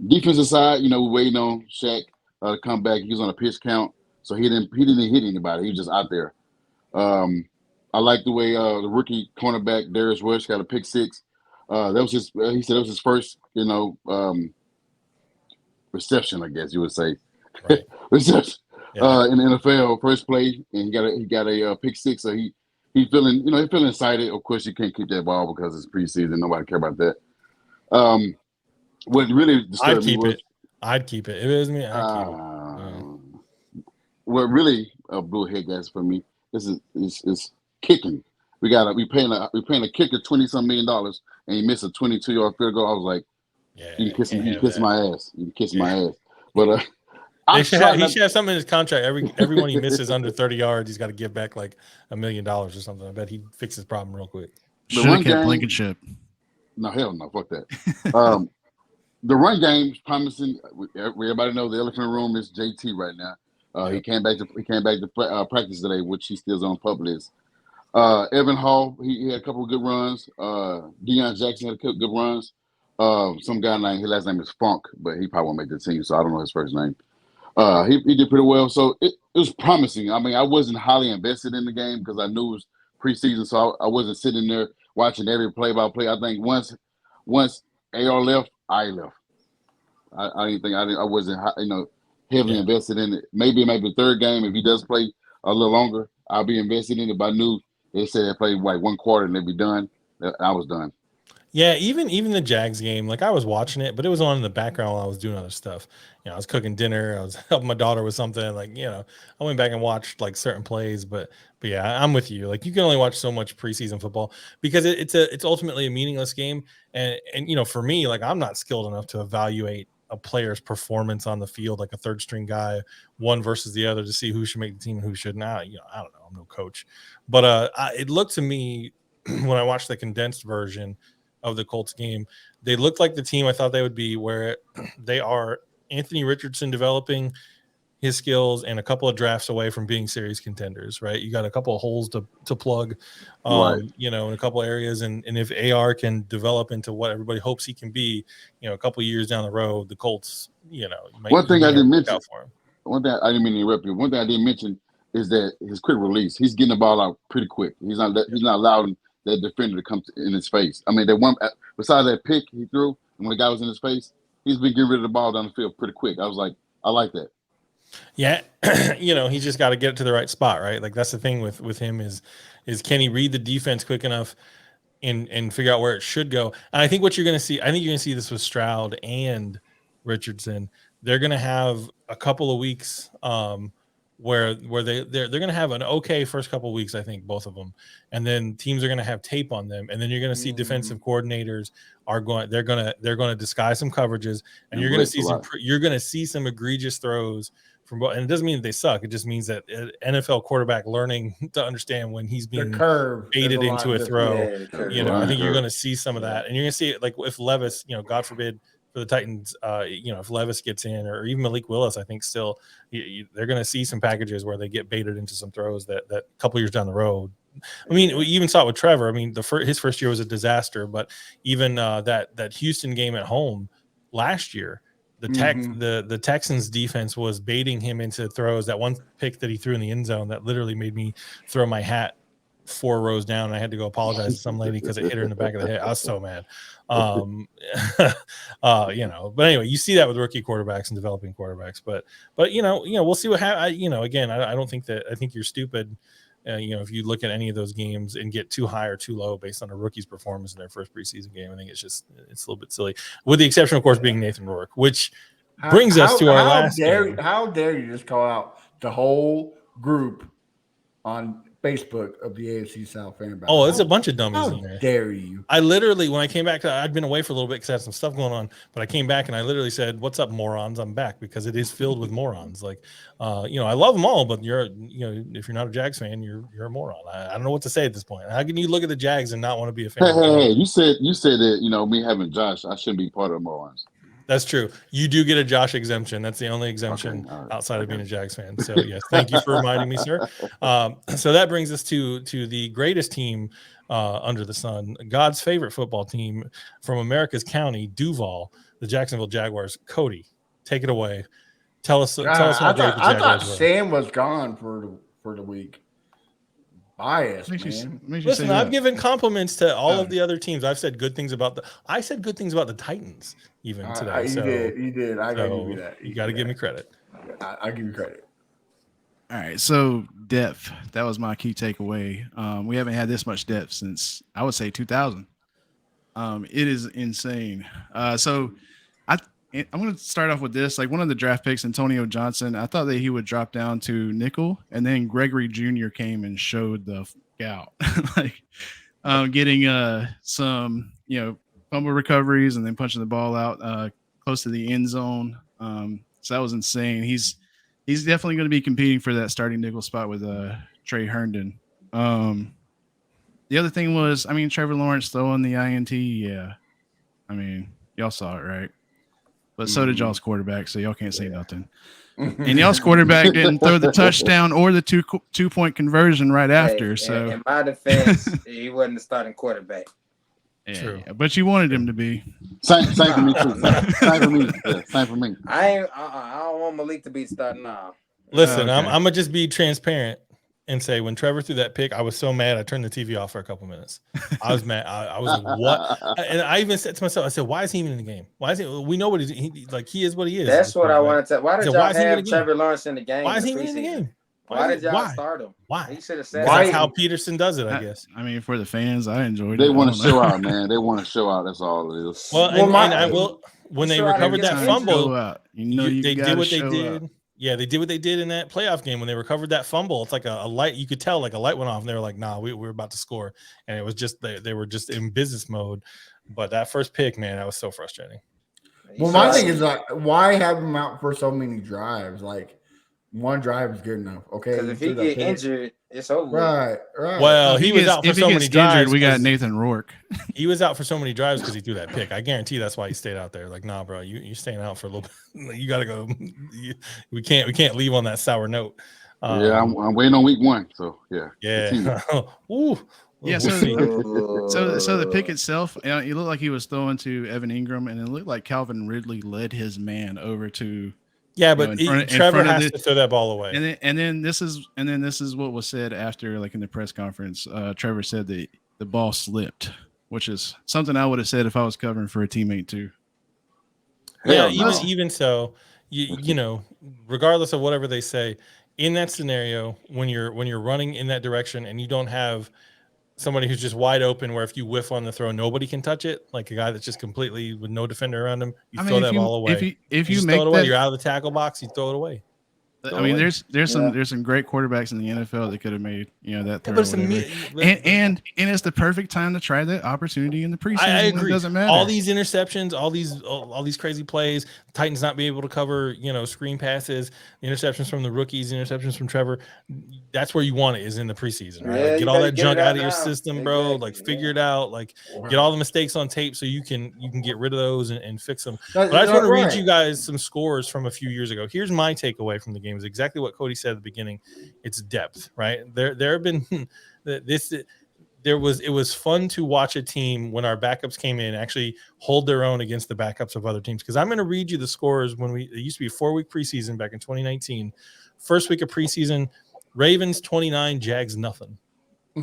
Defensive side, we're waiting on Shaq to come back. He was on a pitch count, so he didn't hit anybody. He was just out there. I like the way the rookie cornerback Darius Rush got a pick six. That was his. He said that was his first. Reception, I guess you would say. Right. Reception in the NFL, first play, and he got a pick six. So he feeling excited. Of course, you can't keep that ball because it's preseason. Nobody care about that. What really disturbed me was I'd keep it. If it was me, I'd keep it. What really blew a head gas for me is kicking. We paying a kicker $20-some million, and he missed a 22-yard field goal. I was like. You can kiss my ass. You can kiss my ass. But he should have something in his contract. Everyone he misses under 30 yards, he's got to give back like $1 million or something. I bet he'd fix his problem real quick. Should have kept Blankenship. No, hell no. Fuck that. The run game is promising. Everybody knows the elephant in the room is JT right now. He came back to practice today, which he still's on pup list. Evan Hall, he had a couple of good runs. Deion Jackson had a couple good runs. Some guy named his last name is Funk, but he probably won't make the team, so I don't know his first name. He did pretty well, so it was promising. I wasn't highly invested in the game because I knew it was preseason, so I wasn't sitting there watching every play-by-play. I think once AR left, I left. I wasn't heavily invested in it. Maybe the third game, if he does play a little longer, I'll be invested in it. But I knew they said they played like one quarter and they'd be done. I was done. Yeah, even the Jags game, like I was watching it, but it was on in the background while I was doing other stuff. I was cooking dinner, I was helping my daughter with something. I went back and watched like certain plays, but yeah, I'm with you. Like you can only watch so much preseason football because it's ultimately a meaningless game. And for me, like I'm not skilled enough to evaluate a player's performance on the field, like a third string guy, one versus the other, to see who should make the team and who shouldn't. I don't know. I'm no coach, but it looked to me when I watched the condensed version of the Colts game, they looked like the team I thought they would be, where they are Anthony Richardson developing. his skills and a couple of drafts away from being serious contenders, right? You got a couple of holes to plug, Right. in a couple of areas. And if AR can develop into what everybody hopes he can be, a couple of years down the road, the Colts, One thing I didn't mention, for him. one thing I didn't mean to interrupt you. One thing I didn't mention is that his quick release, he's getting the ball out pretty quick. He's not allowing that defender to come in his face. I mean, besides that pick he threw, and when the guy was in his face, he's been getting rid of the ball down the field pretty quick. I was like, I like that. Yeah, he's just got to get it to the right spot, right? Like that's the thing with him is can he read the defense quick enough and figure out where it should go? And I think what you're going to see, I think you're going to see this with Stroud and Richardson. They're going to have a couple of weeks where they're going to have an okay first couple of weeks, I think, both of them, and then teams are going to have tape on them, and then you're going to see defensive coordinators they're going to disguise some coverages, and you're going to see some egregious throws from both. And it doesn't mean that they suck. It just means that NFL quarterback learning to understand when he's being baited into a throw. I think you're going to see some of that, and you're going to see it like if Levis, God forbid, for the Titans, if Levis gets in, or even Malik Willis, I think still they're going to see some packages where they get baited into some throws that a couple years down the road. I mean, we even saw it with Trevor. I mean, his first year was a disaster, but even that Houston game at home last year, the Texans defense was baiting him into throws. That one pick that he threw in the end zone that literally made me throw my hat 4 rows down, and I had to go apologize to some lady because it hit her in the back of the head. I was so mad. But anyway, you see that with rookie quarterbacks and developing quarterbacks, but we'll see what happens. Again, I don't think I think you're stupid. If you look at any of those games and get too high or too low based on a rookie's performance in their first preseason game, I think it's a little bit silly, with the exception, of course, being Nathan Rourke, which brings us to our last game. How dare you just call out the whole group on Facebook of the AFC South fan battle? Oh, there's a bunch of dummies in there. How dare you? I literally, when I came back, I'd been away for a little bit because I had some stuff going on, but I came back and I literally said, "What's up, morons? I'm back," because it is filled with morons. Like, I love them all, but if you're not a Jags fan, you're a moron. I don't know what to say at this point. How can you look at the Jags and not want to be a fan? Hey, you said that, me having Josh, I shouldn't be part of the morons. That's true. You do get a Josh exemption. That's the only exemption outside of being a Jags fan. So yes, thank you for reminding me, sir. So that brings us to the greatest team under the sun, God's favorite football team from America's county, Duval, the Jacksonville Jaguars. Cody, take it away. Tell us how great the Jaguars I thought were. Sam was gone for the week. Bias, man. Listen, I've given compliments to all of the other teams. I've said good things about I said good things about the Titans even today. You did. I gotta give you that. You got to give me credit. I give you credit. All right, so depth. That was my key takeaway. We haven't had this much depth since, I would say, 2000. It is insane. So I'm going to start off with this. Like, one of the draft picks, Antonio Johnson, I thought that he would drop down to nickel, and then Gregory Jr. came and showed the out. Getting some, fumble recoveries and then punching the ball out close to the end zone. So that was insane. He's definitely going to be competing for that starting nickel spot with Trey Herndon. The other thing was, Trevor Lawrence throwing the INT. Yeah. Y'all saw it, right? But so did y'all's quarterback, so y'all can't say nothing. And y'all's quarterback didn't throw the touchdown or the two-point conversion right after. So in my defense, he wasn't the starting quarterback. Yeah, true. Yeah, but you wanted him to be. Same for me too. Same for me. I don't want Malik to be starting now. Listen, I'm gonna just be transparent and say, when Trevor threw that pick, I was so mad I turned the TV off for a couple minutes. I was mad. I was like, what? And I even said to myself, I said, why is he even in the game? Why is he? We know what he is what he is. That's what I wanted to. Why did y'all have Trevor Lawrence in the game? Why is he even in the game? Why did y'all start him? Why? He should have said that's how Peterson does it, I guess. For the fans, I enjoyed it. They want to show out, man. They want to show out. That's all it is. Well, and I will. When they recovered that fumble, they did what they did. Yeah, they did what they did in that playoff game when they recovered that fumble. It's like a light. You could tell like a light went off, and they were like, "Nah, we're about to score." And it was just they were just in business mode. But that first pick, man, that was so frustrating. Well, my thing is like, why have him out for so many drives? Like, one drive is good enough. Okay, because if he get injured It's over. Right. Well, he was out for so many drives. Injured, we got Nathan Rourke. He was out for so many drives because he threw that pick. I guarantee that's why he stayed out there. Like, nah, bro, you're staying out for a little bit. You got to go. We can't leave on that sour note. Yeah, I'm waiting on week 1. So yeah. Yeah. Ooh. Yeah, We'll see. so the pick itself, it looked like he was throwing to Evan Ingram, and it looked like Calvin Ridley led his man over to. Yeah, but Trevor has to throw that ball away. And then this is what was said after, like in the press conference. Trevor said that the ball slipped, which is something I would have said if I was covering for a teammate too. Yeah, even so, you know, regardless of whatever they say, in that scenario, when you're running in that direction and you don't have somebody who's just wide open, where if you whiff on the throw, nobody can touch it, like a guy that's just completely with no defender around him, throw that ball away. If you throw make it away, that, you're out of the tackle box, you throw it away. I mean, there's some great quarterbacks in the NFL that could have made that throw. And it's the perfect time to try that opportunity in the preseason. I agree. It doesn't matter. All these interceptions, all these crazy plays, Titans not being able to cover, screen passes, interceptions from the rookies, interceptions from Trevor. That's where you want it, is in the preseason, right? Yeah, like, get all that junk out of your now. system, bro. Like, figure it out. Like, get all the mistakes on tape so you can get rid of those and fix them. But I just want to read you guys some scores from a few years ago. Here's my takeaway from the game. Is exactly what Cody said at the beginning. It's depth, right? There have been it was fun to watch a team when our backups came in actually hold their own against the backups of other teams. Because I'm going to read you the scores when it used to be a 4-week preseason back in 2019. First week of preseason, Ravens 29, Jags nothing.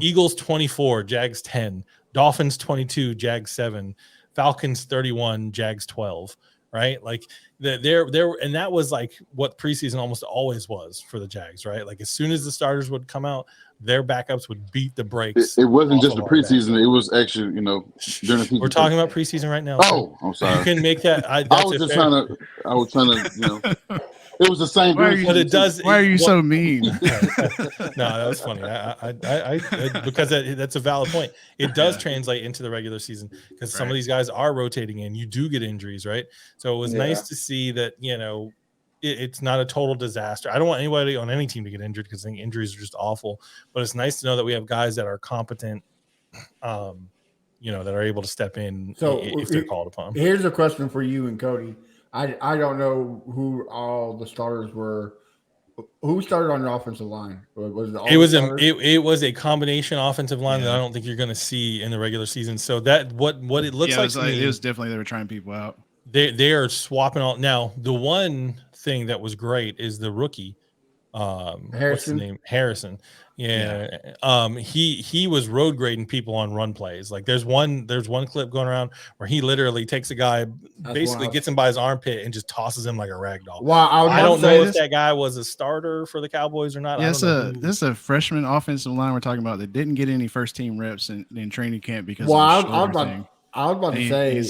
Eagles 24, Jags 10. Dolphins 22, Jags 7. Falcons 31, Jags 12. Right, like there, and that was like what preseason almost always was for the Jags, right? Like, as soon as the starters would come out, their backups would beat the brakes. It wasn't just the preseason; it was actually, during the season. We're talking about preseason right now. Oh, I'm sorry. You can make that. I was trying to. It was the same. But it does. Why are you so mean? No, that was funny. I because that's a valid point. It does translate into the regular season because some of these guys are rotating in. You do get injuries, right? So it was nice to see that it's not a total disaster. I don't want anybody on any team to get injured because I think injuries are just awful. But it's nice to know that we have guys that are competent, that are able to step in if they're called upon. Here's a question for you and Cody. I don't know who all the starters were. Who started on your offensive line? It was a combination offensive line that I don't think you're going to see in the regular season. So that what it looks like to me, it was definitely they were trying people out. They are swapping all now. The one thing that was great is the rookie. What's his name? Harrison. Yeah. He was road grading people on run plays. Like, there's one clip going around where he literally takes a guy, basically gets him by his armpit and just tosses him like a rag doll. Wow, I don't know if that guy was a starter for the Cowboys or not. Yeah, this is a freshman offensive line we're talking about that didn't get any first team reps in training camp because I was about to say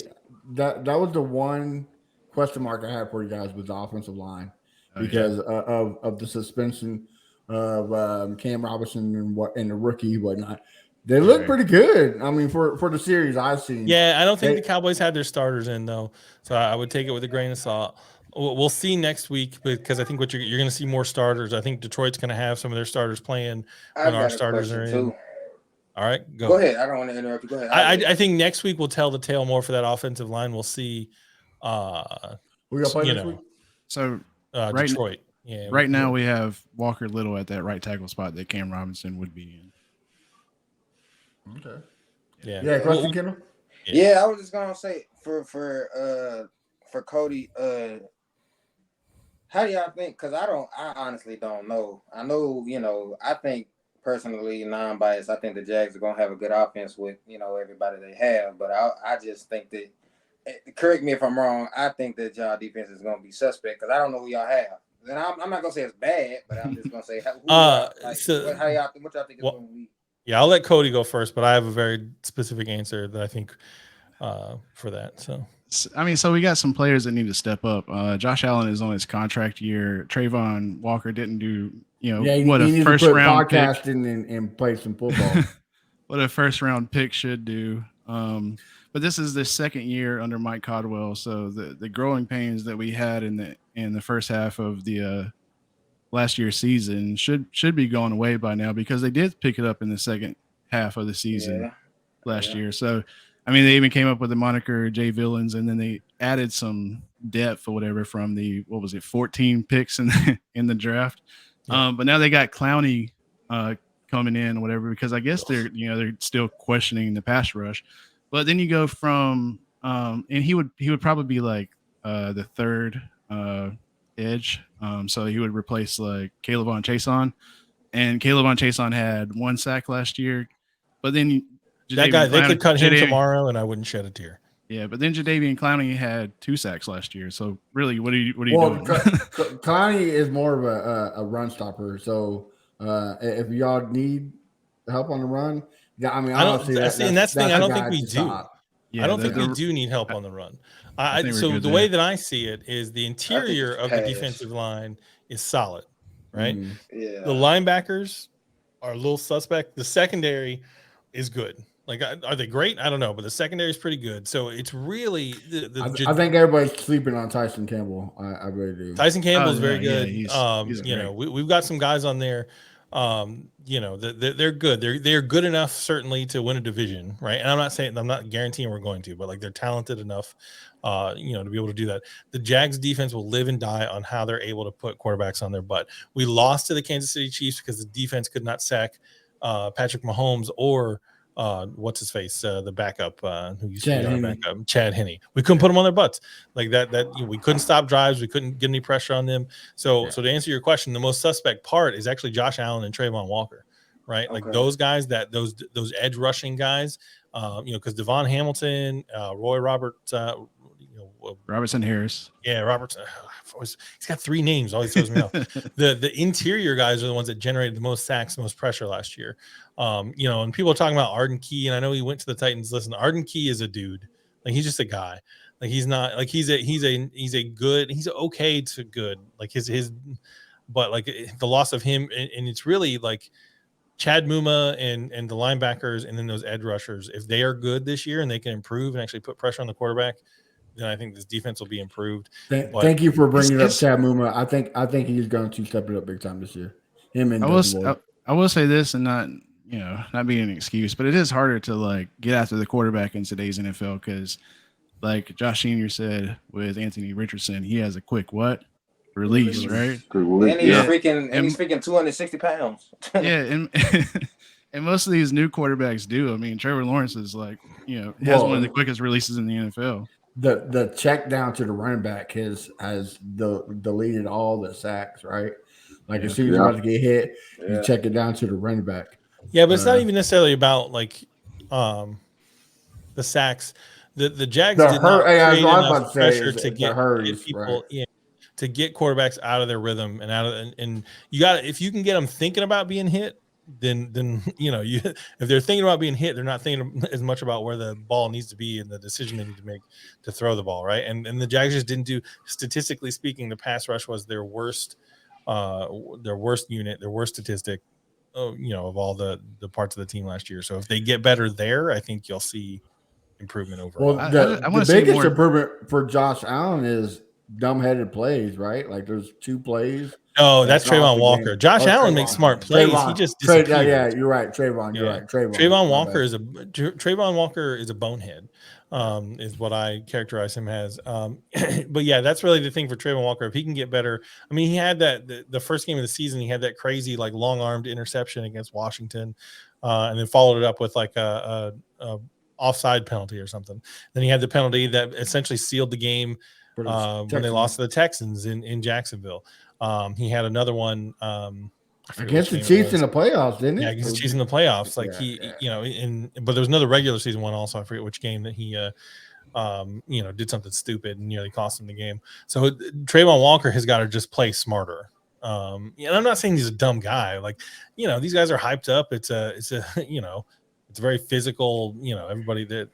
that was the one question mark I had for you guys with the offensive line. Because of the suspension of Cam Robinson and the rookie and whatnot, they look pretty good. I mean, for the series I've seen. Yeah, I don't think the Cowboys had their starters in though, so I would take it with a grain of salt. We'll see next week because I think you're going to see more starters. I think Detroit's going to have some of their starters playing when our starters are in. Too. All right, go ahead. I don't want to interrupt you. Go ahead. I think next week will tell the tale more for that offensive line. We'll see. We got to play next week. So. Detroit. Right now we have Walker Little at that right tackle spot that Cam Robinson would be in. Okay. Yeah. Question, Kendall? Yeah, I was just gonna say for Cody, how do y'all think? Because I honestly don't know. I know, I think personally, non-biased, I think the Jags are gonna have a good offense with everybody they have, but I just think that. Correct me if I'm wrong. I think that y'all defense is going to be suspect because I don't know who y'all have. And I'm not going to say it's bad, but I'm just going to say what y'all think is going to be. Yeah, I'll let Cody go first, but I have a very specific answer that I think for that. So we got some players that need to step up. Josh Allen is on his contract year. Trayvon Walker didn't do what a first round podcast and play some football. What a first round pick should do. But this is the second year under Mike Caldwell, so the growing pains that we had in the first half of the last year's season should be going away by now because they did pick it up in the second half of the season last year. So, I mean, they even came up with the moniker Jay Villains, and then they added some depth or whatever from the 14 picks in the draft. Yeah. But now they got Clowney coming in or whatever because I guess they're still questioning the pass rush. But then you go from and he would probably be like the third edge. So he would replace like Caleb on Chason, and Caleb on Chason had 1 sack last year. But then that guy, they could cut him tomorrow, and I wouldn't shed a tear. Yeah, but then Jadeveon Clowney had 2 sacks last year. So really, what are you doing? Clowney is more of a run stopper. So if y'all need help on the run, yeah, I mean, honestly, that's the thing. I don't think we do. Yeah, I don't think we do need help on the run. So the way that I see it is the interior of the defensive line is solid, right? Yeah. The linebackers are a little suspect. The secondary is good. Like, are they great? I don't know, but the secondary is pretty good. So it's really I think everybody's sleeping on Tyson Campbell. I really do. Tyson Campbell is very good. He's we've got some guys on there. They're good. They're good enough certainly to win a division, right? And I'm not guaranteeing we're going to, but like they're talented enough, to be able to do that. The Jags defense will live and die on how they're able to put quarterbacks on their butt. We lost to the Kansas City Chiefs because the defense could not sack Patrick Mahomes or what's his face, the backup who used to be our backup, Chad Henne. We couldn't put them on their butts like that. We couldn't stop drives. We couldn't get any pressure on them. So to answer your question, the most suspect part is actually Josh Allen and Trayvon Walker, right? Okay. Like those guys, those edge rushing guys, because Devon Hamilton, Roy Robertson Harris. Yeah, Robertson. He's got 3 names. Always throws me off. The interior guys are the ones that generated the most sacks, most pressure last year. And people are talking about Arden Key, and I know he went to the Titans. Listen, Arden Key is a dude. Like, he's just a guy. Like, he's not like he's okay to good. Like but like the loss of him, and it's really like Chad Muma and the linebackers, and then those edge rushers. If they are good this year and they can improve and actually put pressure on the quarterback, then I think this defense will be improved. Thank you for bringing up Chad Muma. I think he's going to step it up big time this year. Him and I will say this, and not being an excuse, but it is harder to like get after the quarterback in today's NFL because, like Josh Senior said with Anthony Richardson, he has a quick release, right? And he's freaking 260 pounds. Yeah, and most of these new quarterbacks do. I mean, Trevor Lawrence is like, has one of the quickest releases in the NFL. The check down to the running back has deleted all the sacks, right? Like as soon as you're about to get hit, you check it down to the running back. Yeah, but it's not even necessarily about like the sacks. The Jags did not create enough pressure to get people, to get quarterbacks out of their rhythm and you got, if you can get them thinking about being hit, then if they're thinking about being hit, they're not thinking as much about where the ball needs to be and the decision they need to make to throw the ball, right? And the Jags just didn't do, statistically speaking, the pass rush was their worst unit, their worst statistic, of all the parts of the team last year. So if they get better there, I think you'll see improvement overall. Well, the biggest improvement for Josh Allen is dumb-headed plays, right? Like there's 2 plays. Oh, that's Trayvon Walker. Josh Allen makes smart plays. He just disappears. Yeah, you're right. Trayvon, you're right. Trayvon Walker is a bonehead, is what I characterize him as. But yeah, that's really the thing for Trayvon Walker. If he can get better, I mean, he had the first game of the season, he had that crazy like long-armed interception against Washington, and then followed it up with like a offside penalty or something. Then he had the penalty that essentially sealed the game when they lost to the Texans in Jacksonville. He had another one against the Chiefs in the playoffs, didn't he? Yeah, against the Chiefs in the playoffs. Like but there was another regular season one also. I forget which game that he did something stupid and nearly cost him the game. So Trayvon Walker has got to just play smarter. And I'm not saying he's a dumb guy. Like, these guys are hyped up. It's it's very physical, everybody that,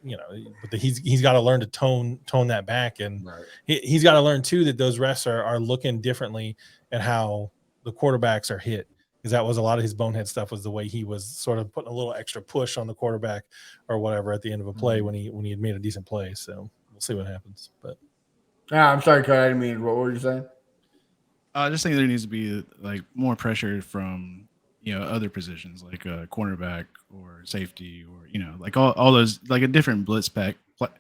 but he's got to learn to tone that back. And he's got to learn too, that those refs are looking differently at how the quarterbacks are hit. Because that was a lot of his bonehead stuff, was the way he was sort of putting a little extra push on the quarterback or whatever at the end of a play when he had made a decent play. So we'll see what happens. But I'm sorry, Cut. I didn't mean, what were you saying? I just think there needs to be like more pressure from other positions like cornerback or safety or like all those like a different blitz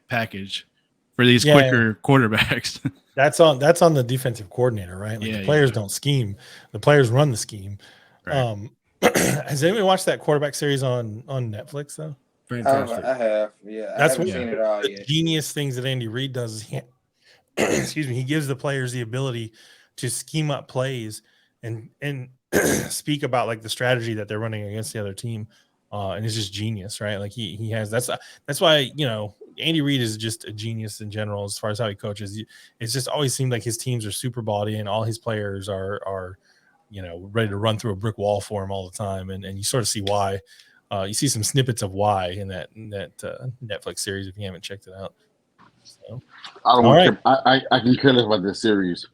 package for these quicker quarterbacks. That's on the defensive coordinator, right? Like the players don't scheme, the players run the scheme. Right. Has anyone watched that quarterback series on Netflix though? Fantastic. I have. Yeah, that's I haven't seen it all yet. Genius things that Andy Reid does is he gives the players the ability to scheme up plays and speak about like the strategy that they're running against the other team, and it's just genius, right? Like he has that's why Andy Reid is just a genius in general as far as how he coaches. It's just always seemed like his teams are super body and all his players are ready to run through a brick wall for him all the time, and you sort of see why. You see some snippets of why in that Netflix series if you haven't checked it out. So, I don't want to. I can care less about this series.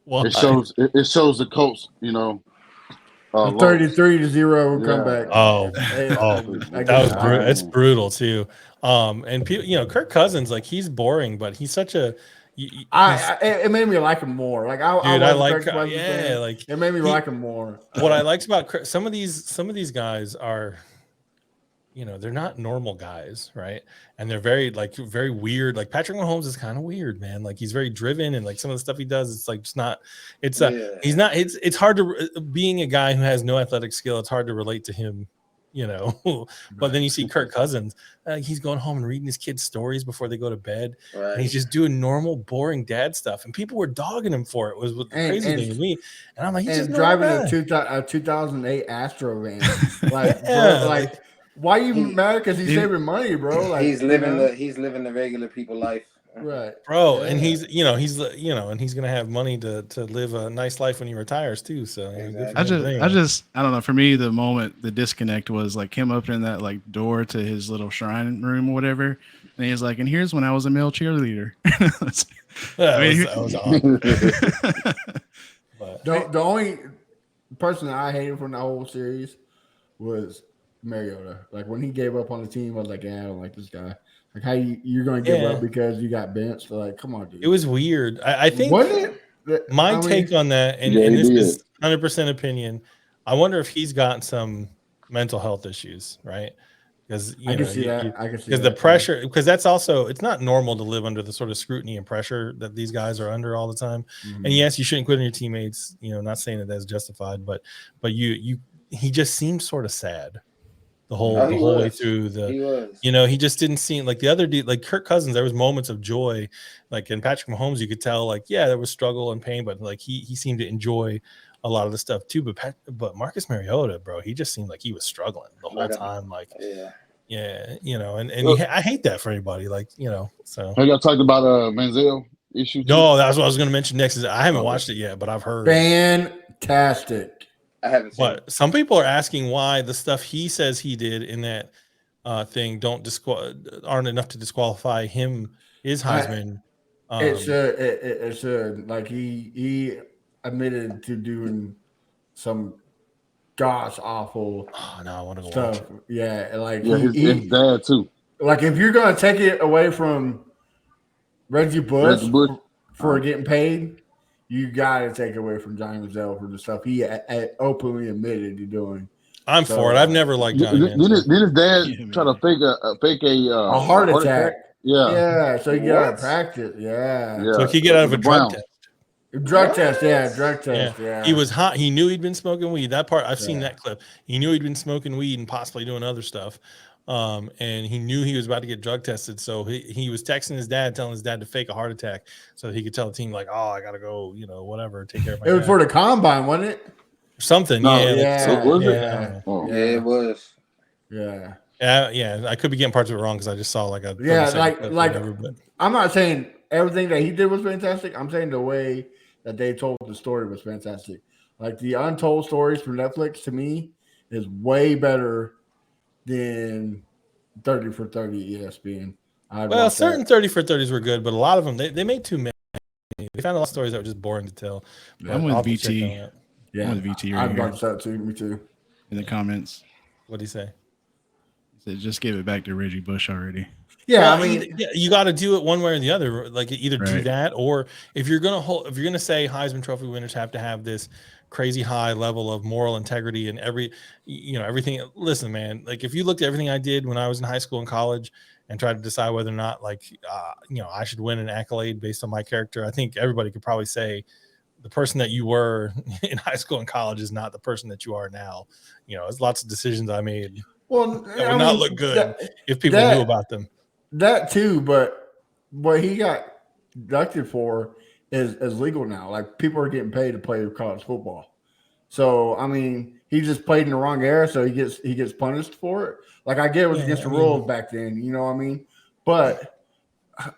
Well, it shows the Colts, 33-0 comeback. It's brutal too. And people, Kirk Cousins, like he's boring, but he's such a. It made me like him more. Like I like like it made me like him more. What I liked about some of these guys are, they're not normal guys, right? And they're very weird. Like Patrick Mahomes is kind of weird, man. Like he's very driven, and like some of the stuff he does, it's like it's not. He's not. It's hard to being a guy who has no athletic skill. It's hard to relate to him. But then you see Kirk Cousins, he's going home and reading his kids stories before they go to bed, and he's just doing normal, boring dad stuff, and people were dogging him for it. Was the crazy thing to me, and I'm like, he's just driving a 2008 Astro van, like why you mad? Because he's saving money, bro. Like he's living the regular people life. Right, bro, and he's and he's gonna have money to live a nice life when he retires too. So I don't know. For me, the disconnect was like him opening that like door to his little shrine room or whatever, and he's like, "And here's when I was a male cheerleader." That was awesome. The only person that I hated from the whole series was Mariota. Like when he gave up on the team, I was like, "Yeah, I don't like this guy." Like how you're going to give up because you got benched? Like, come on, dude. It was weird. I think wasn't it? My take on that, and this is 100% opinion. I wonder if he's got some mental health issues, right? Because I can see that. Because the pressure, because that's also it's not normal to live under the sort of scrutiny and pressure that these guys are under all the time. Mm-hmm. And yes, you shouldn't quit on your teammates. Not saying that that's justified, but he just seems sort of sad. The whole way through he just didn't seem like the other dude, like Kirk Cousins. There was moments of joy, like in Patrick Mahomes, you could tell, like there was struggle and pain, but like he seemed to enjoy a lot of the stuff too. But Marcus Mariota, bro, he just seemed like he was struggling the whole time. Like I hate that for anybody. Like so. Have y'all talked about Manziel issue? No, that's what I was going to mention next. Is I haven't watched it yet, but I've heard fantastic. I haven't seen it. Some people are asking why the stuff he says he did in that thing aren't enough to disqualify him. Is Heisman? It's like he admitted to doing some gosh awful. Oh no, I want to go stuff. Watch it. Yeah, like his dad too. Like if you're gonna take it away from Reggie Bush. For getting paid. You got to take away from Johnny Manziel for the stuff he openly admitted to doing. I'm for it. I've never liked Johnny Manziel. Did his dad try to fake a heart attack? Yeah. So you got to practice. Yeah. So he get out of a drug test. Drug test. Yeah. He was hot. He knew he'd been smoking weed. That part I've seen that clip. He knew he'd been smoking weed and possibly doing other stuff. And he knew he was about to get drug tested, so he was texting his dad, telling his dad to fake a heart attack so that he could tell the team like, "Oh, I gotta go, whatever, take care of my." It was for the combine, wasn't it? Something, it was. Yeah. I could be getting parts of it wrong because I just saw like a whatever, but I'm not saying everything that he did was fantastic. I'm saying the way that they told the story was fantastic. Like the untold stories from Netflix to me is way better than 30 for 30 ESPN. Well, certain 30 for 30s were good, but a lot of them they made too many. They found a lot of stories that were just boring to tell. I'm with VT. Yeah, I'm with VT. I'd watch that too. Me too. In the comments, what do you say? So just give it back to Reggie Bush already. Yeah, Well, I mean, you got to do it one way or the other. Like either do Right. that, or if you're gonna say Heisman Trophy winners have to have this crazy high level of moral integrity and everything. Listen, man, like if you looked at everything I did when I was in high school and college and tried to decide whether or not I should win an accolade based on my character, I think everybody could probably say the person that you were in high school and college is not the person that you are now. There's lots of decisions I made well, that would not look good if people that- knew about them. That too, but what he got deducted for is legal now. Like people are getting paid to play college football. So I mean, he just played in the wrong era, so he gets punished for it. Like I get it was against the rules back then, you know what I mean? But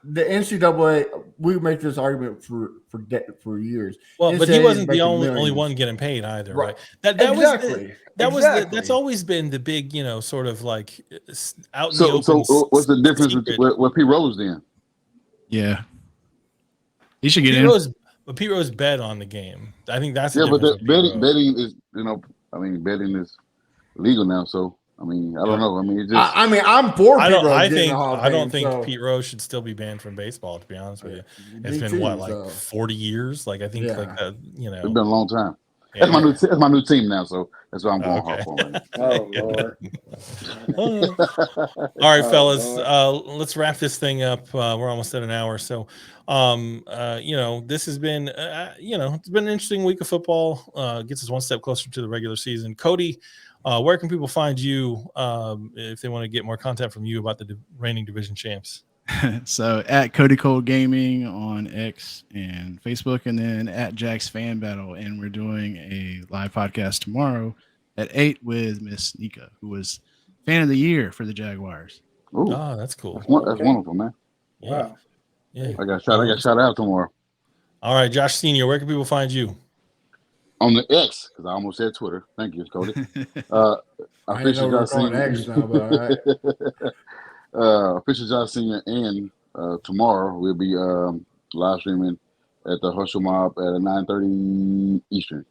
the NCAA, we make this argument for years. Well, but he NCAA wasn't the making only millions. one getting paid either, right? Right. That's always been the big, sort of like out in the open. So what's the difference secret. with P. Rose then? Yeah. He should get But Pete Rose bet on the game. I think that's but betting is betting is legal now. So I don't know. It's just I'm for. I don't. I think. think Pete Rose should still be banned from baseball. To be honest with you, it's been 40 years. Like I think it's been a long time. Yeah. That's my new team now. So that's why I'm going hard for right now. Oh Lord! All right, fellas. Let's wrap this thing up. We're almost at an hour. So, this has been, it's been an interesting week of football. Gets us one step closer to the regular season. Cody, where can people find you if they want to get more content from you about the reigning division champs? So at Cody Cole Gaming on X and Facebook, and then at Jack's Fan Battle. And we're doing a live podcast tomorrow at 8 with Miss Nika, who was fan of the year for the Jaguars. Ooh, that's cool. That's wonderful, man. Wow. Yeah. I got shout out tomorrow. All right, Josh Senior, where can people find you? On the X, because I almost said Twitter. Thank you, Cody. Official Josh Senior. X now, but all right. Official Josh Senior, and tomorrow we'll be live streaming at the Hustle Mob at 9:30 Eastern.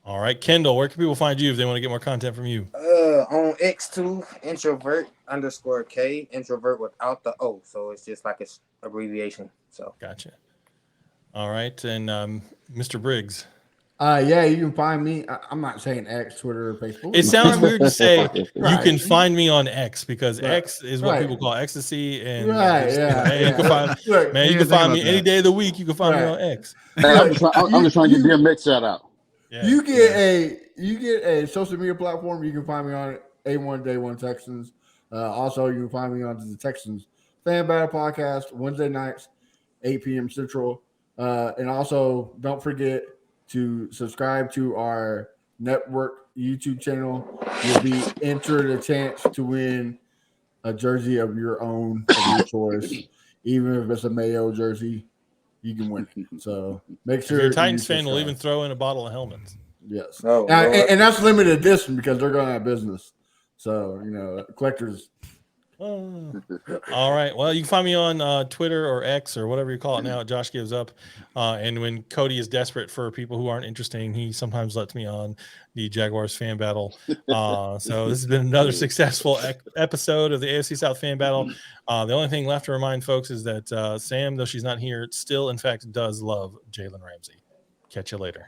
All right, Kendall, where can people find you if they want to get more content from you? On X2 introvert_K, introvert without the O, so it's just like it's abbreviation. So gotcha. All right, and Mr. Briggs. Yeah, you can find me. I'm not saying X, Twitter, or Facebook. It sounds weird to say Right. you can find me on X because Right. X is what Right. people call ecstasy. And Right, you can find Look, you can find me any day of the week. You can find me on X. Hey, I'm just trying to get DMX shout out. Yeah. You get a social media platform. You can find me on A1 Day One Texans. Also, you can find me on the Texans Fan Battle Podcast Wednesday nights, 8 p.m. Central. And also, don't forget to subscribe to our network YouTube channel. You'll be entered a chance to win a jersey of your own, of your choice. Even if it's a Mayo jersey, you can win it. So make sure. If you're a Titans you fan, we'll subscribe. even throw in a bottle of helmets. Yes. Oh, and that's limited edition because they're going out of business. So, collectors. All right. Well, you can find me on Twitter or X or whatever you call it now. Josh Gives Up. And when Cody is desperate for people who aren't interesting, he sometimes lets me on the Jaguars Fan Battle. So this has been another successful episode of the AFC South Fan Battle. The only thing left to remind folks is that Sam, though she's not here, still, in fact, does love Jalen Ramsey. Catch you later.